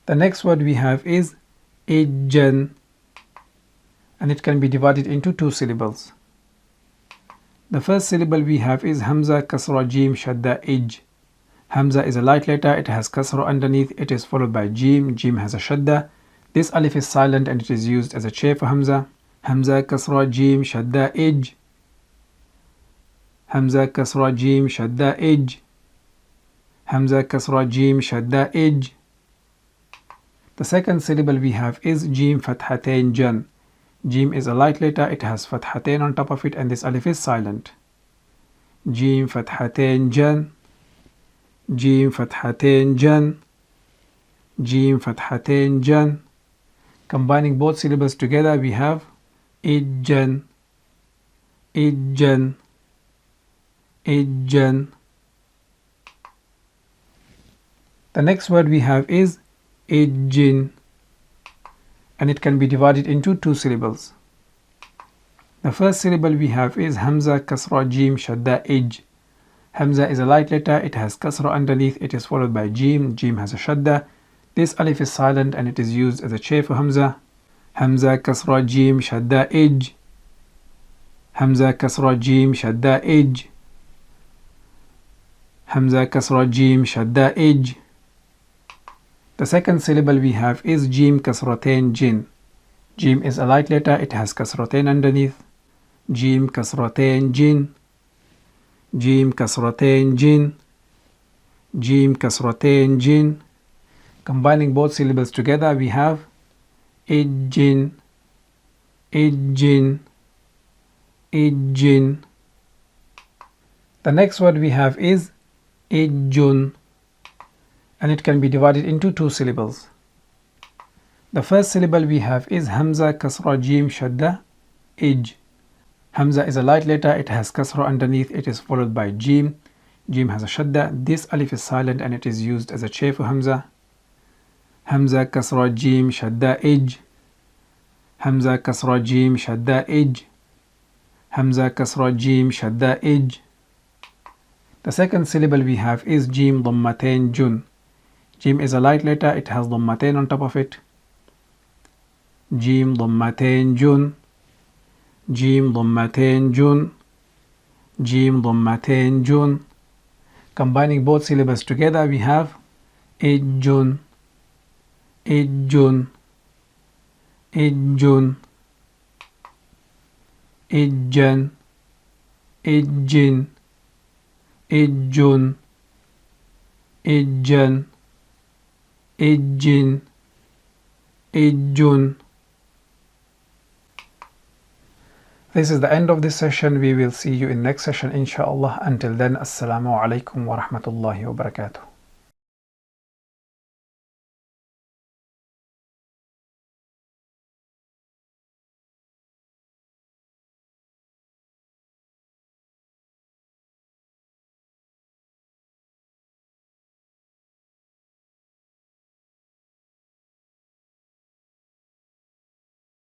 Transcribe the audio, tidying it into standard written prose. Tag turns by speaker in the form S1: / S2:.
S1: The next word we have is Ajin, and it can be divided into two syllables. The first syllable we have is Hamza Kasra Jim Shadda Ij. Hamza is a light letter, it has Kasra underneath, it is followed by Jim. Jim has a Shadda. This alif is silent and it is used as a chair for Hamza. Hamza Kasra Jim Shadda Ij. Hamza Kasra Jim Shadda Ij. Hamza Kasra Jim Shadda Ij. The second syllable we have is Jim Fathatain Jan. Jim is a light letter, it has Fathatain on top of it, and this alif is silent. Jim Fathatain Jan. Jim Fathatain Jan. Jim Fathatain Jan. Combining both syllables together we have Ijjan. Ijjan. Ijjan. The next word we have is Ajin, and it can be divided into two syllables. The first syllable we have is Hamza Kasra Jim Shadda Ij. Hamza is a light letter, it has Kasra underneath, it is followed by Jim. Jim has a Shadda. This alif is silent and it is used as a chair for Hamza. Hamza Kasra Jim Shadda Ij. Hamza Kasra Jim Shadda Ij. Hamza Kasra Jim Shadda Ij. The second syllable we have is Jim Kasratain Jin. Jim is a light letter, it has Kasratain underneath. Jim Kasratain Jin. Jim Kasratain Jin. Jim Kasratain Jin. Combining both syllables together we have Ajin. Ajin. Ajin. The next word we have is Ajun, and it can be divided into two syllables. The first syllable we have is Hamza Kasra Jim Shadda Ij. Hamza is a light letter, it has Kasra underneath, it is followed by Jim. Jim has a Shadda. This alif is silent and it is used as a chair for Hamza. Hamza Kasra Jim Shadda Ij. Hamza Kasra Jim Shadda Ij. Hamza Kasra Jim Shadda Ij. The second syllable we have is Jim Dhammatain Jun. Jim is a light letter, it has Dhammatain on top of it. Jim Dhammatain Jun. Jim Dhammatain Jun. Jim Dhammatain Jun. Combining both syllables together we have Ajun. Ajun. Ajun. Ajjan. Ajin. Ajun. Ajjan. Ajin. Ajun. This is the end of this session. We will see you in next session inshallah. Until then, assalamu alaikum wa rahmatullahi wa barakatuh.